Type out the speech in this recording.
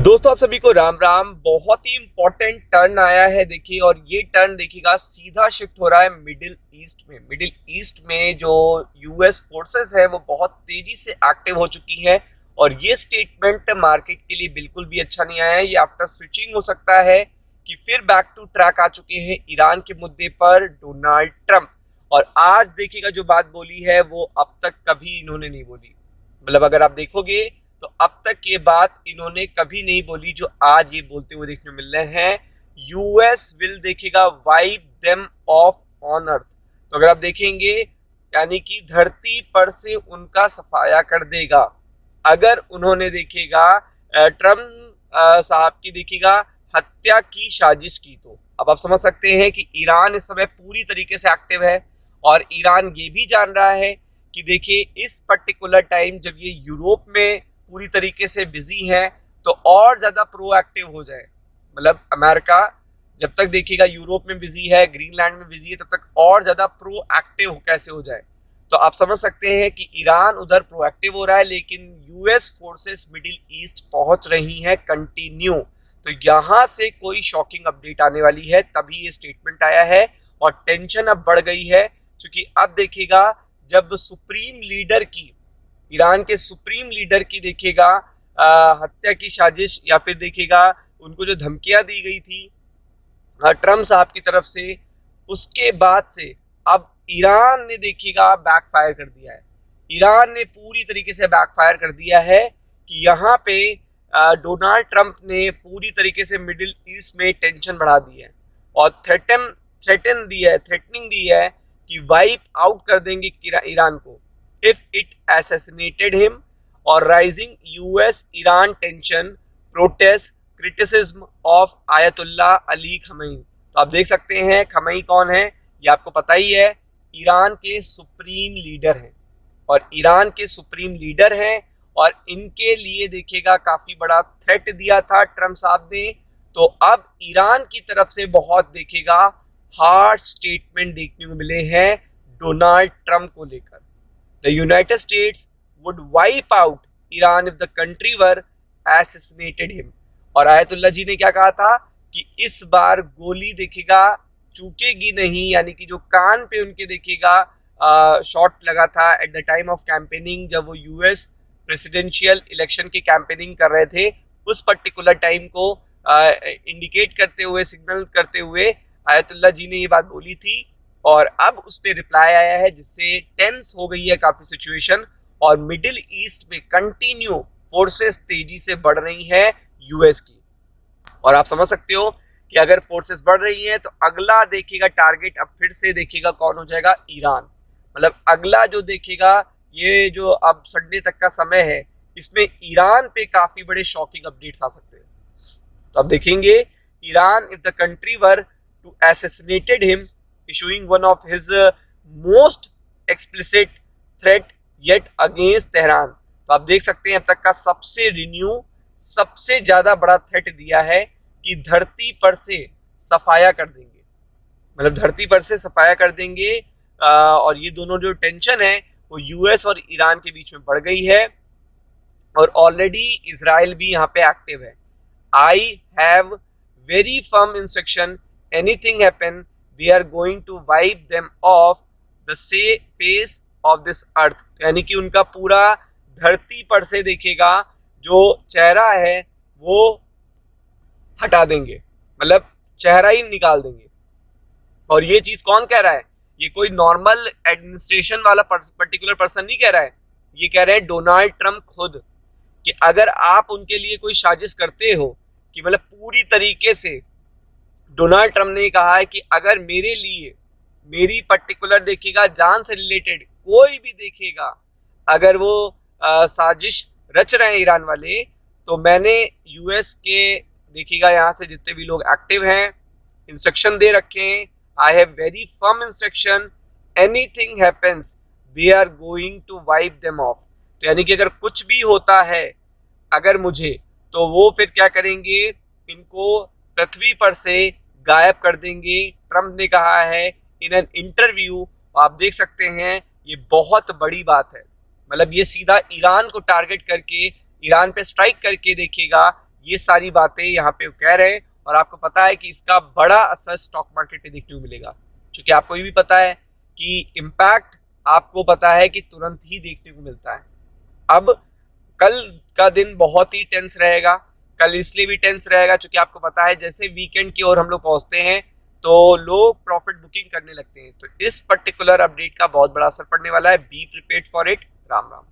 तो दोस्तों आप सभी को राम राम। बहुत ही इंपॉर्टेंट टर्न आया है देखिए, और ये टर्न देखिएगा सीधा शिफ्ट हो रहा है मिडिल ईस्ट में। मिडिल ईस्ट में जो यूएस फोर्सेस है वो बहुत तेजी से एक्टिव हो चुकी हैं, और ये स्टेटमेंट मार्केट के लिए बिल्कुल भी अच्छा नहीं आया है। ये आफ्टर स्विचिंग हो सकता है कि फिर बैक टू ट्रैक आ चुके हैं ईरान के मुद्दे पर डोनाल्ड ट्रंप। और आज देखिएगा जो बात बोली है वो अब तक कभी इन्होंने नहीं बोली। मतलब अगर आप देखोगे तो अब तक ये बात इन्होंने कभी नहीं बोली जो आज ये बोलते हुए देखने मिल रहे हैं। यूएस विल देखिएगा wipe them of on earth. तो अगर आप देखेंगे यानी कि धरती पर से उनका सफाया कर देगा अगर उन्होंने देखिएगा ट्रम्प साहब की देखिएगा हत्या की साजिश की। तो अब आप समझ सकते हैं कि ईरान इस समय पूरी तरीके से एक्टिव है, और ईरान ये भी जान रहा है कि देखिए इस पर्टिकुलर टाइम जब ये यूरोप में पूरी तरीके से बिजी है तो और ज्यादा प्रोएक्टिव हो जाए। मतलब अमेरिका जब तक देखिएगा यूरोप में बिजी है, ग्रीनलैंड में बिजी है, तब तक और ज्यादा प्रोएक्टिव कैसे हो जाए। तो आप समझ सकते हैं कि ईरान उधर प्रोएक्टिव हो रहा है, लेकिन यूएस फोर्सेस मिडिल ईस्ट पहुंच रही हैं कंटिन्यू। तो यहाँ से कोई शॉकिंग अपडेट आने वाली है, तभी ये स्टेटमेंट आया है। और टेंशन अब बढ़ गई है, क्योंकि अब देखिएगा जब सुप्रीम लीडर की, ईरान के सुप्रीम लीडर की देखिएगा हत्या की साजिश, या फिर देखिएगा उनको जो धमकियां दी गई थी ट्रम्प साहब की तरफ से, उसके बाद से अब ईरान ने देखिएगा बैकफायर कर दिया है। ईरान ने पूरी तरीके से बैकफायर कर दिया है कि यहाँ पे डोनाल्ड ट्रंप ने पूरी तरीके से मिडिल ईस्ट में टेंशन बढ़ा दी है, और थ्रेटनिंग दी है कि वाइप आउट कर देंगे ईरान को if it assassinated him, और rising US Iran tension, protest, criticism of Ayatollah Ali Khamenei. तो आप देख सकते हैं खमैनी कौन है, ये आपको पता ही है, ईरान के सुप्रीम लीडर हैं। और ईरान के सुप्रीम लीडर हैं, और इनके लिए देखिएगा काफी बड़ा थ्रेट दिया था ट्रम्प साहब ने। तो अब ईरान की तरफ से बहुत देखिएगा हार्ड स्टेटमेंट देखने को मिले हैं डोनाल्ड ट्रम्प को लेकर। The United States would wipe out Iran if the country were assassinated him। और आयतुल्लाह जी ने क्या कहा था कि इस बार गोली देखिएगा चूकेगी नहीं, यानी कि जो कान पे उनके देखिएगा शॉट लगा था at the time of campaigning, जब वो यूएस प्रेसिडेंशियल इलेक्शन की कैंपेनिंग कर रहे थे, उस पर्टिकुलर टाइम को इंडिकेट करते हुए, सिग्नल करते हुए आयतुल्लाह जी ने ये बात बोली थी। और अब उस पर रिप्लाई आया है, जिससे टेंस हो गई है काफी सिचुएशन, और मिडिल ईस्ट में कंटिन्यू फोर्सेस तेजी से बढ़ रही हैं यूएस की। और आप समझ सकते हो कि अगर फोर्सेस बढ़ रही हैं तो अगला देखिएगा टारगेट अब फिर से देखिएगा कौन हो जाएगा, ईरान। मतलब अगला जो देखिएगा, ये जो अब संडे तक का समय है, इसमें ईरान पे काफी बड़े शॉकिंग अपडेट्स आ सकते हैं। तो अब देखेंगे Iran if the country were to assassinated him, issuing one of his most explicit threat yet against Tehran। तो आप देख सकते हैं अब तक का सबसे ज्यादा बड़ा थ्रेट दिया है कि धरती पर से सफाया कर देंगे। मतलब धरती पर से सफाया कर देंगे। और ये दोनों जो टेंशन है वो यूएस और ईरान के बीच में बढ़ गई है, और ऑलरेडी इजराइल भी यहाँ पे एक्टिव है। आई have very firm instruction, anything happen they are going to wipe them off the face of this earth। यानी कि उनका पूरा धरती पर से देखिएगा जो चेहरा है वो हटा देंगे, मतलब चेहरा ही निकाल देंगे। और ये चीज कौन कह रहा है? ये कोई नॉर्मल एडमिनिस्ट्रेशन वाला पर्टिकुलर पर्सन नहीं कह रहा है, ये कह रहे हैं डोनाल्ड ट्रंप खुद, कि अगर आप उनके लिए कोई साजिश करते हो, कि मतलब पूरी तरीके से डोनाल्ड ट्रंप ने कहा है कि अगर मेरे लिए, मेरी पर्टिकुलर देखिएगा जान से रिलेटेड कोई भी देखिएगा अगर वो साजिश रच रहे हैं ईरान वाले, तो मैंने यूएस के देखिएगा यहाँ से जितने भी लोग एक्टिव हैं इंस्ट्रक्शन दे रखे हैं। I have very firm instruction, anything happens they are going to wipe them off. तो यानी कि अगर कुछ भी होता है अगर मुझे, तो वो फिर क्या करेंगे, इनको पृथ्वी पर से गायब कर देंगे। ट्रंप ने कहा है इन एन इंटरव्यू। आप देख सकते हैं ये बहुत बड़ी बात है। मतलब ये सीधा ईरान को टारगेट करके, ईरान पे स्ट्राइक करके देखिएगा ये सारी बातें यहाँ पे वो कह रहे हैं और आपको पता है कि इसका बड़ा असर स्टॉक मार्केट पे देखने को मिलेगा, क्योंकि आपको ये भी पता है कि इम्पैक्ट आपको पता है कि तुरंत ही देखने को मिलता है। अब कल का दिन बहुत ही टेंस रहेगा। कल इसलिए भी टेंस रहेगा क्योंकि आपको पता है जैसे वीकेंड की ओर हम लोग पहुंचते हैं तो लोग प्रॉफिट बुकिंग करने लगते हैं। तो इस पर्टिकुलर अपडेट का बहुत बड़ा असर पड़ने वाला है। Be prepared for it. Ram Ram.